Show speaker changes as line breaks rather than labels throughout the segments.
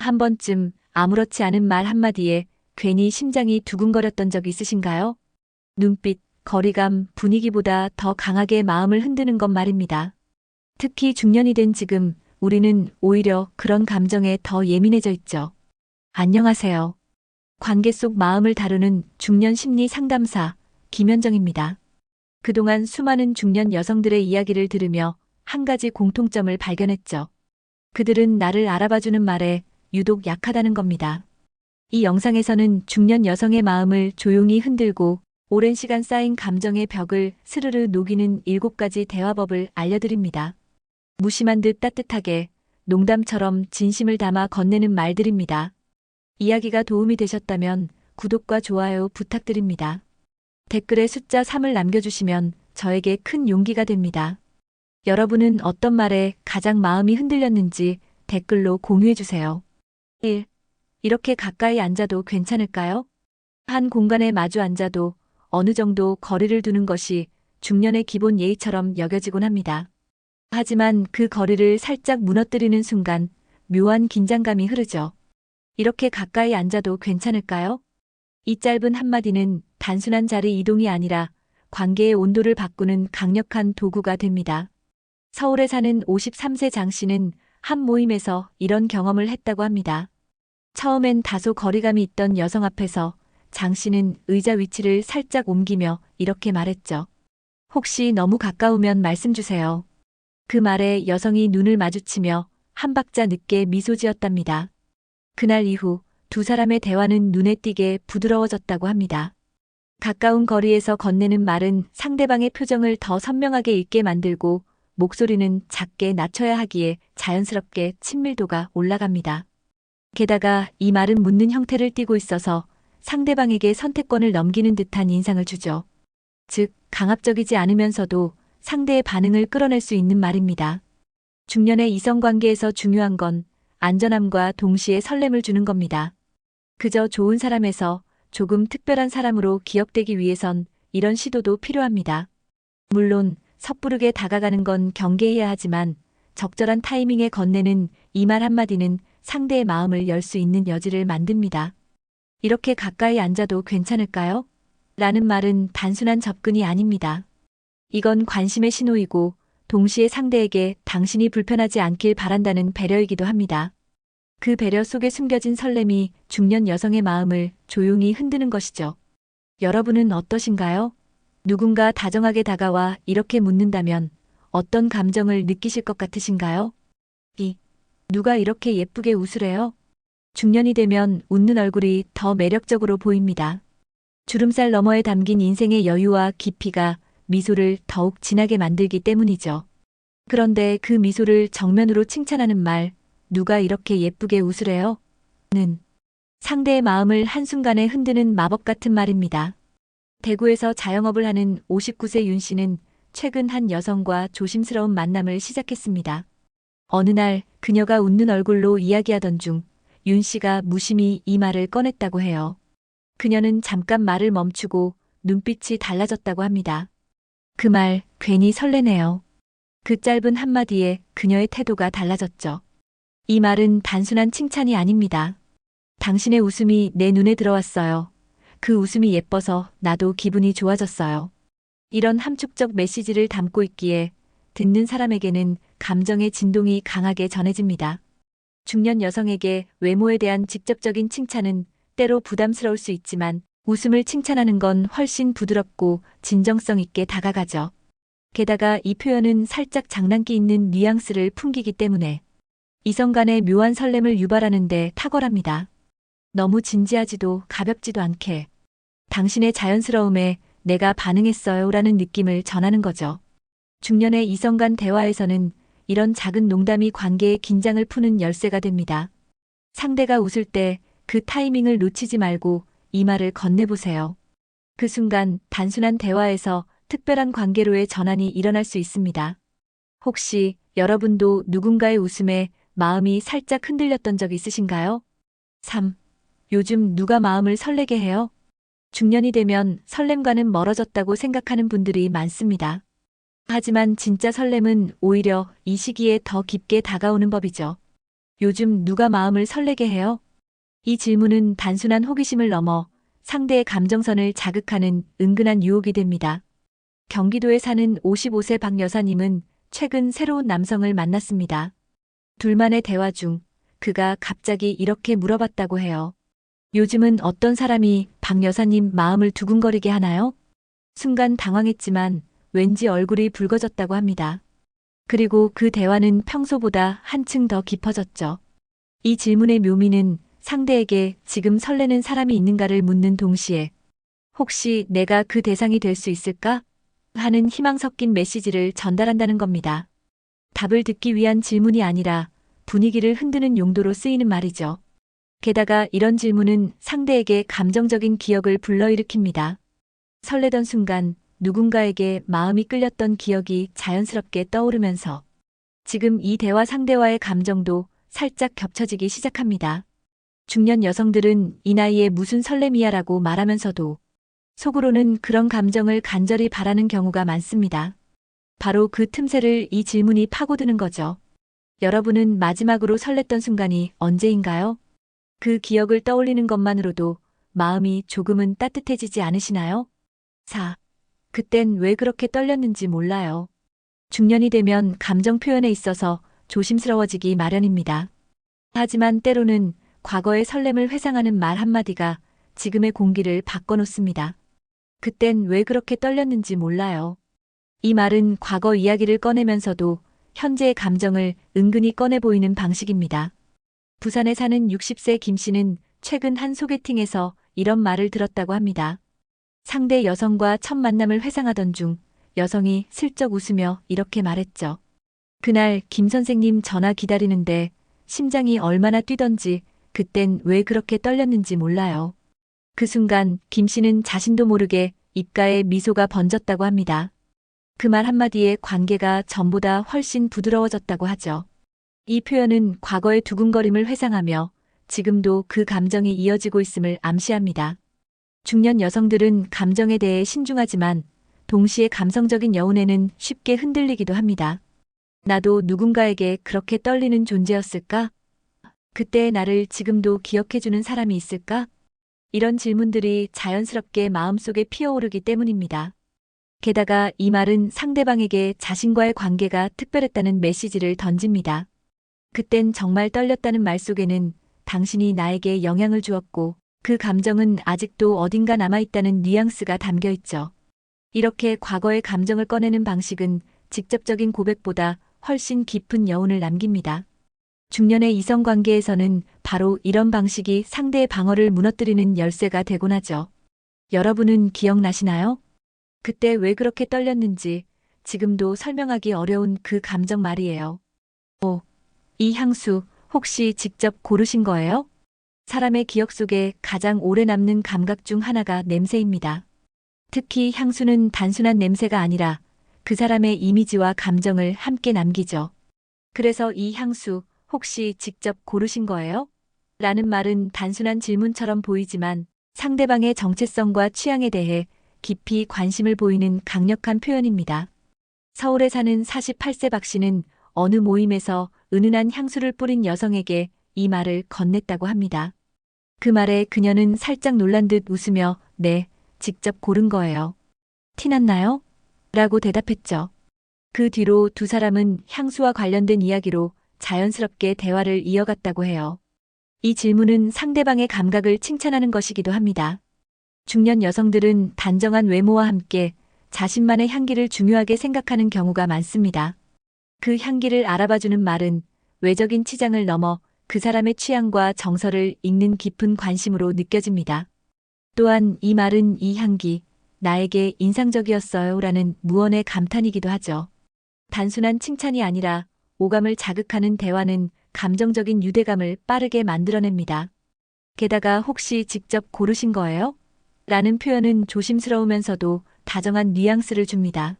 한 번쯤 아무렇지 않은 말 한마디에 괜히 심장이 두근거렸던 적 있으신가요? 눈빛, 거리감, 분위기보다 더 강하게 마음을 흔드는 것 말입니다. 특히 중년이 된 지금 우리는 오히려 그런 감정에 더 예민해져 있죠. 안녕하세요. 관계 속 마음을 다루는 중년 심리 상담사 김현정입니다. 그동안 수많은 중년 여성들의 이야기를 들으며 한 가지 공통점을 발견했죠. 그들은 나를 알아봐주는 말에 유독 약하다는 겁니다. 이 영상에서는 중년 여성의 마음을 조용히 흔들고 오랜 시간 쌓인 감정의 벽을 스르르 녹이는 7가지 대화법을 알려드립니다. 무심한 듯 따뜻하게 농담처럼 진심을 담아 건네는 말들입니다. 이야기가 도움이 되셨다면 구독과 좋아요 부탁드립니다. 댓글에 숫자 3을 남겨주시면 저에게 큰 용기가 됩니다. 여러분은 어떤 말에 가장 마음이 흔들렸는지 댓글로 공유해주세요. 1. 이렇게 가까이 앉아도 괜찮을까요? 한 공간에 마주 앉아도 어느 정도 거리를 두는 것이 중년의 기본 예의처럼 여겨지곤 합니다. 하지만 그 거리를 살짝 무너뜨리는 순간 묘한 긴장감이 흐르죠. 이렇게 가까이 앉아도 괜찮을까요? 이 짧은 한마디는 단순한 자리 이동이 아니라 관계의 온도를 바꾸는 강력한 도구가 됩니다. 서울에 사는 53세 장 씨는 한 모임에서 이런 경험을 했다고 합니다. 처음엔 다소 거리감이 있던 여성 앞에서 장 씨는 의자 위치를 살짝 옮기며 이렇게 말했죠. 혹시 너무 가까우면 말씀 주세요. 그 말에 여성이 눈을 마주치며 한 박자 늦게 미소 지었답니다. 그날 이후 두 사람의 대화는 눈에 띄게 부드러워졌다고 합니다. 가까운 거리에서 건네는 말은 상대방의 표정을 더 선명하게 읽게 만들고 목소리는 작게 낮춰야 하기에 자연스럽게 친밀도가 올라갑니다. 게다가 이 말은 묻는 형태를 띠고 있어서 상대방에게 선택권을 넘기는 듯한 인상을 주죠. 즉, 강압적이지 않으면서도 상대의 반응을 끌어낼 수 있는 말입니다. 중년의 이성관계에서 중요한 건 안전함과 동시에 설렘을 주는 겁니다. 그저 좋은 사람에서 조금 특별한 사람으로 기억되기 위해선 이런 시도도 필요합니다. 물론 섣부르게 다가가는 건 경계해야 하지만 적절한 타이밍에 건네는 이 말 한마디는 상대의 마음을 열 수 있는 여지를 만듭니다. 이렇게 가까이 앉아도 괜찮을까요? 라는 말은 단순한 접근이 아닙니다. 이건 관심의 신호이고 동시에 상대에게 당신이 불편하지 않길 바란다는 배려이기도 합니다. 그 배려 속에 숨겨진 설렘이 중년 여성의 마음을 조용히 흔드는 것이죠. 여러분은 어떠신가요? 누군가 다정하게 다가와 이렇게 묻는다면 어떤 감정을 느끼실 것 같으신가요? 2. 누가 이렇게 예쁘게 웃으래요? 중년이 되면 웃는 얼굴이 더 매력적으로 보입니다. 주름살 너머에 담긴 인생의 여유와 깊이가 미소를 더욱 진하게 만들기 때문이죠. 그런데 그 미소를 정면으로 칭찬하는 말, 누가 이렇게 예쁘게 웃으래요? 는 상대의 마음을 한순간에 흔드는 마법 같은 말입니다. 대구에서 자영업을 하는 59세 윤 씨는 최근 한 여성과 조심스러운 만남을 시작했습니다. 어느 날 그녀가 웃는 얼굴로 이야기하던 중 윤 씨가 무심히 이 말을 꺼냈다고 해요. 그녀는 잠깐 말을 멈추고 눈빛이 달라졌다고 합니다. 그 말 괜히 설레네요. 그 짧은 한마디에 그녀의 태도가 달라졌죠. 이 말은 단순한 칭찬이 아닙니다. 당신의 웃음이 내 눈에 들어왔어요. 그 웃음이 예뻐서 나도 기분이 좋아졌어요. 이런 함축적 메시지를 담고 있기에 듣는 사람에게는 감정의 진동이 강하게 전해집니다. 중년 여성에게 외모에 대한 직접적인 칭찬은 때로 부담스러울 수 있지만 웃음을 칭찬하는 건 훨씬 부드럽고 진정성 있게 다가가죠. 게다가 이 표현은 살짝 장난기 있는 뉘앙스를 풍기기 때문에 이성 간의 묘한 설렘을 유발하는 데 탁월합니다. 너무 진지하지도 가볍지도 않게 당신의 자연스러움에 내가 반응했어요 라는 느낌을 전하는 거죠. 중년의 이성 간 대화에서는 이런 작은 농담이 관계의 긴장을 푸는 열쇠가 됩니다. 상대가 웃을 때 그 타이밍을 놓치지 말고 이 말을 건네보세요. 그 순간 단순한 대화에서 특별한 관계로의 전환이 일어날 수 있습니다. 혹시 여러분도 누군가의 웃음에 마음이 살짝 흔들렸던 적 있으신가요? 3. 요즘 누가 마음을 설레게 해요? 중년이 되면 설렘과는 멀어졌다고 생각하는 분들이 많습니다. 하지만 진짜 설렘은 오히려 이 시기에 더 깊게 다가오는 법이죠. 요즘 누가 마음을 설레게 해요? 이 질문은 단순한 호기심을 넘어 상대의 감정선을 자극하는 은근한 유혹이 됩니다. 경기도에 사는 55세 박 여사님은 최근 새로운 남성을 만났습니다. 둘만의 대화 중 그가 갑자기 이렇게 물어봤다고 해요. 요즘은 어떤 사람이 박 여사님 마음을 두근거리게 하나요? 순간 당황했지만 왠지 얼굴이 붉어졌다고 합니다. 그리고 그 대화는 평소보다 한층 더 깊어졌죠. 이 질문의 묘미는 상대에게 지금 설레는 사람이 있는가를 묻는 동시에 혹시 내가 그 대상이 될 수 있을까? 하는 희망 섞인 메시지를 전달한다는 겁니다. 답을 듣기 위한 질문이 아니라 분위기를 흔드는 용도로 쓰이는 말이죠. 게다가 이런 질문은 상대에게 감정적인 기억을 불러일으킵니다. 설레던 순간 누군가에게 마음이 끌렸던 기억이 자연스럽게 떠오르면서 지금 이 대화 상대와의 감정도 살짝 겹쳐지기 시작합니다. 중년 여성들은 이 나이에 무슨 설렘이야라고 말하면서도 속으로는 그런 감정을 간절히 바라는 경우가 많습니다. 바로 그 틈새를 이 질문이 파고드는 거죠. 여러분은 마지막으로 설렜던 순간이 언제인가요? 그 기억을 떠올리는 것만으로도 마음이 조금은 따뜻해지지 않으시나요? 4. 그땐 왜 그렇게 떨렸는지 몰라요. 중년이 되면 감정 표현에 있어서 조심스러워지기 마련입니다. 하지만 때로는 과거의 설렘을 회상하는 말 한마디가 지금의 공기를 바꿔놓습니다. 그땐 왜 그렇게 떨렸는지 몰라요. 이 말은 과거 이야기를 꺼내면서도 현재의 감정을 은근히 꺼내 보이는 방식입니다. 부산에 사는 60세 김 씨는 최근 한 소개팅에서 이런 말을 들었다고 합니다. 상대 여성과 첫 만남을 회상하던 중 여성이 슬쩍 웃으며 이렇게 말했죠. 그날 김 선생님 전화 기다리는데 심장이 얼마나 뛰던지 그땐 왜 그렇게 떨렸는지 몰라요. 그 순간 김 씨는 자신도 모르게 입가에 미소가 번졌다고 합니다. 그 말 한마디에 관계가 전보다 훨씬 부드러워졌다고 하죠. 이 표현은 과거의 두근거림을 회상하며 지금도 그 감정이 이어지고 있음을 암시합니다. 중년 여성들은 감정에 대해 신중하지만 동시에 감성적인 여운에는 쉽게 흔들리기도 합니다. 나도 누군가에게 그렇게 떨리는 존재였을까? 그때의 나를 지금도 기억해주는 사람이 있을까? 이런 질문들이 자연스럽게 마음속에 피어오르기 때문입니다. 게다가 이 말은 상대방에게 자신과의 관계가 특별했다는 메시지를 던집니다. 그땐 정말 떨렸다는 말 속에는 당신이 나에게 영향을 주었고 그 감정은 아직도 어딘가 남아있다는 뉘앙스가 담겨 있죠. 이렇게 과거의 감정을 꺼내는 방식은 직접적인 고백보다 훨씬 깊은 여운을 남깁니다. 중년의 이성관계에서는 바로 이런 방식이 상대의 방어를 무너뜨리는 열쇠가 되곤 하죠. 여러분은 기억나시나요? 그때 왜 그렇게 떨렸는지 지금도 설명하기 어려운 그 감정 말이에요. 이 향수 혹시 직접 고르신 거예요? 사람의 기억 속에 가장 오래 남는 감각 중 하나가 냄새입니다. 특히 향수는 단순한 냄새가 아니라 그 사람의 이미지와 감정을 함께 남기죠. 그래서 이 향수 혹시 직접 고르신 거예요? 라는 말은 단순한 질문처럼 보이지만 상대방의 정체성과 취향에 대해 깊이 관심을 보이는 강력한 표현입니다. 서울에 사는 48세 박 씨는 어느 모임에서 은은한 향수를 뿌린 여성에게 이 말을 건넸다고 합니다. 그 말에 그녀는 살짝 놀란 듯 웃으며 네, 직접 고른 거예요. 티났나요? 라고 대답했죠. 그 뒤로 두 사람은 향수와 관련된 이야기로 자연스럽게 대화를 이어갔다고 해요. 이 질문은 상대방의 감각을 칭찬하는 것이기도 합니다. 중년 여성들은 단정한 외모와 함께 자신만의 향기를 중요하게 생각하는 경우가 많습니다. 그 향기를 알아봐주는 말은 외적인 치장을 넘어 그 사람의 취향과 정서를 읽는 깊은 관심으로 느껴집니다. 또한 이 말은 이 향기, 나에게 인상적이었어요 라는 무언의 감탄이기도 하죠. 단순한 칭찬이 아니라 오감을 자극하는 대화는 감정적인 유대감을 빠르게 만들어냅니다. 게다가 혹시 직접 고르신 거예요? 라는 표현은 조심스러우면서도 다정한 뉘앙스를 줍니다.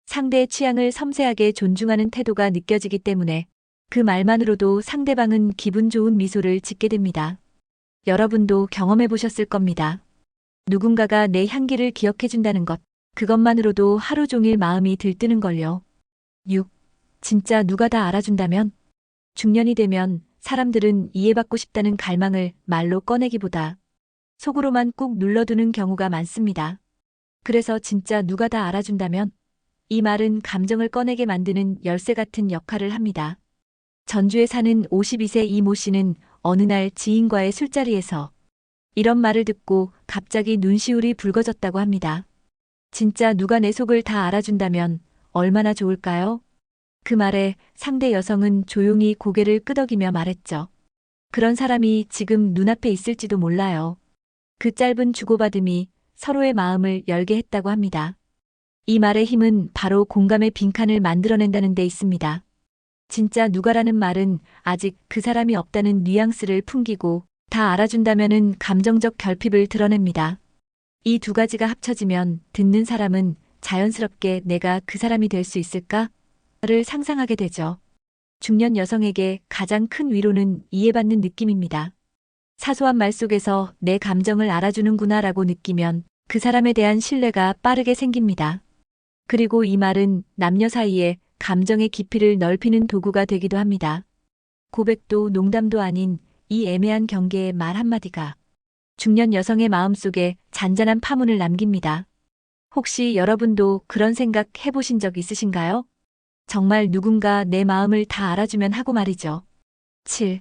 상대의 취향을 섬세하게 존중하는 태도가 느껴지기 때문에 그 말만으로도 상대방은 기분 좋은 미소를 짓게 됩니다. 여러분도 경험해 보셨을 겁니다. 누군가가 내 향기를 기억해준다는 것, 그것만으로도 하루 종일 마음이 들뜨는걸요. 6. 진짜 누가 다 알아준다면? 중년이 되면 사람들은 이해받고 싶다는 갈망을 말로 꺼내기보다 속으로만 꾹 눌러두는 경우가 많습니다. 그래서 진짜 누가 다 알아준다면 이 말은 감정을 꺼내게 만드는 열쇠 같은 역할을 합니다. 전주에 사는 52세 이모 씨는 어느 날 지인과의 술자리에서 이런 말을 듣고 갑자기 눈시울이 붉어졌다고 합니다. 진짜 누가 내 속을 다 알아준다면 얼마나 좋을까요? 그 말에 상대 여성은 조용히 고개를 끄덕이며 말했죠. 그런 사람이 지금 눈앞에 있을지도 몰라요. 그 짧은 주고받음이 서로의 마음을 열게 했다고 합니다. 이 말의 힘은 바로 공감의 빈칸을 만들어낸다는 데 있습니다. 진짜 누가라는 말은 아직 그 사람이 없다는 뉘앙스를 풍기고 다 알아준다면은 감정적 결핍을 드러냅니다. 이 두 가지가 합쳐지면 듣는 사람은 자연스럽게 내가 그 사람이 될 수 있을까를 상상하게 되죠. 중년 여성에게 가장 큰 위로는 이해받는 느낌입니다. 사소한 말 속에서 내 감정을 알아주는구나라고 느끼면 그 사람에 대한 신뢰가 빠르게 생깁니다. 그리고 이 말은 남녀 사이에 감정의 깊이를 넓히는 도구가 되기도 합니다. 고백도 농담도 아닌 이 애매한 경계의 말 한마디가 중년 여성의 마음속에 잔잔한 파문을 남깁니다. 혹시 여러분도 그런 생각 해보신 적 있으신가요? 정말 누군가 내 마음을 다 알아주면 하고 말이죠. 7.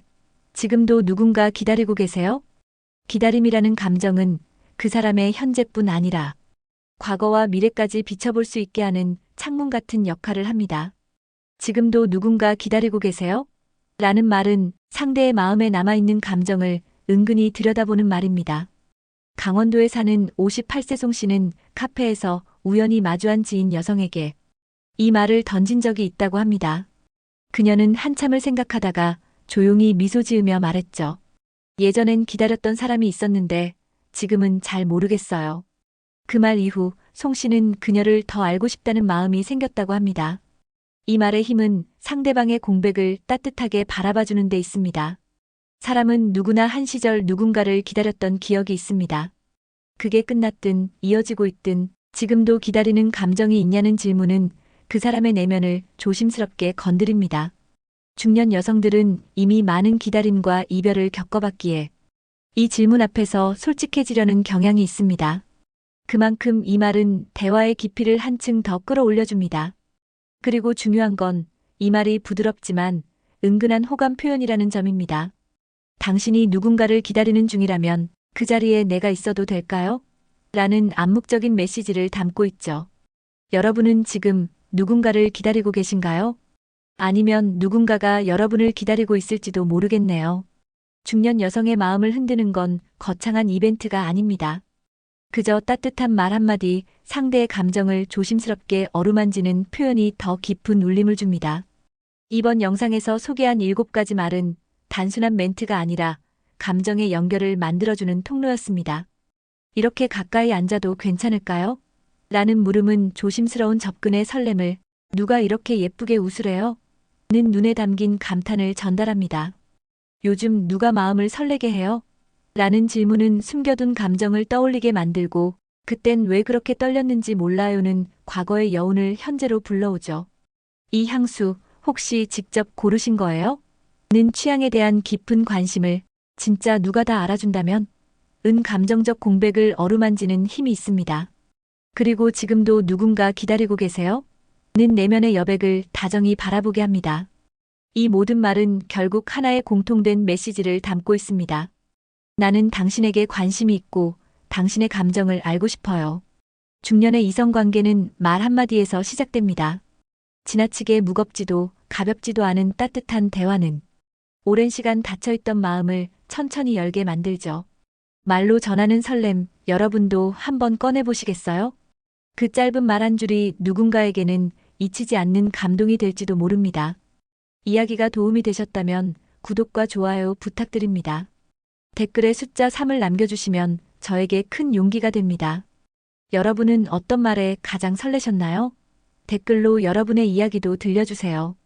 지금도 누군가 기다리고 계세요? 기다림이라는 감정은 그 사람의 현재뿐 아니라 과거와 미래까지 비춰볼 수 있게 하는 창문 같은 역할을 합니다. 지금도 누군가 기다리고 계세요? 라는 말은 상대의 마음에 남아있는 감정을 은근히 들여다보는 말입니다. 강원도에 사는 58세 송 씨는 카페에서 우연히 마주한 지인 여성에게 이 말을 던진 적이 있다고 합니다. 그녀는 한참을 생각하다가 조용히 미소 지으며 말했죠. 예전엔 기다렸던 사람이 있었는데 지금은 잘 모르겠어요. 그 말 이후 송 씨는 그녀를 더 알고 싶다는 마음이 생겼다고 합니다. 이 말의 힘은 상대방의 공백을 따뜻하게 바라봐주는 데 있습니다. 사람은 누구나 한 시절 누군가를 기다렸던 기억이 있습니다. 그게 끝났든 이어지고 있든 지금도 기다리는 감정이 있냐는 질문은 그 사람의 내면을 조심스럽게 건드립니다. 중년 여성들은 이미 많은 기다림과 이별을 겪어봤기에 이 질문 앞에서 솔직해지려는 경향이 있습니다. 그만큼 이 말은 대화의 깊이를 한층 더 끌어올려줍니다. 그리고 중요한 건 이 말이 부드럽지만 은근한 호감 표현이라는 점입니다. 당신이 누군가를 기다리는 중이라면 그 자리에 내가 있어도 될까요? 라는 암묵적인 메시지를 담고 있죠. 여러분은 지금 누군가를 기다리고 계신가요? 아니면 누군가가 여러분을 기다리고 있을지도 모르겠네요. 중년 여성의 마음을 흔드는 건 거창한 이벤트가 아닙니다. 그저 따뜻한 말 한마디, 상대의 감정을 조심스럽게 어루만지는 표현이 더 깊은 울림을 줍니다. 이번 영상에서 소개한 7가지 말은 단순한 멘트가 아니라 감정의 연결을 만들어주는 통로였습니다. 이렇게 가까이 앉아도 괜찮을까요? 라는 물음은 조심스러운 접근의 설렘을, 누가 이렇게 예쁘게 웃으래요? 는 눈에 담긴 감탄을 전달합니다. 요즘 누가 마음을 설레게 해요? 라는 질문은 숨겨둔 감정을 떠올리게 만들고, 그땐 왜 그렇게 떨렸는지 몰라요는 과거의 여운을 현재로 불러오죠. 이 향수 혹시 직접 고르신 거예요? 는 취향에 대한 깊은 관심을, 진짜 누가 다 알아준다면? 은 감정적 공백을 어루만지는 힘이 있습니다. 그리고 지금도 누군가 기다리고 계세요? 는 내면의 여백을 다정히 바라보게 합니다. 이 모든 말은 결국 하나의 공통된 메시지를 담고 있습니다. 나는 당신에게 관심이 있고 당신의 감정을 알고 싶어요. 중년의 이성관계는 말 한마디에서 시작됩니다. 지나치게 무겁지도 가볍지도 않은 따뜻한 대화는 오랜 시간 닫혀있던 마음을 천천히 열게 만들죠. 말로 전하는 설렘, 여러분도 한번 꺼내보시겠어요? 그 짧은 말 한 줄이 누군가에게는 잊히지 않는 감동이 될지도 모릅니다. 이야기가 도움이 되셨다면 구독과 좋아요 부탁드립니다. 댓글에 숫자 3을 남겨주시면 저에게 큰 용기가 됩니다. 여러분은 어떤 말에 가장 설레셨나요? 댓글로 여러분의 이야기도 들려주세요.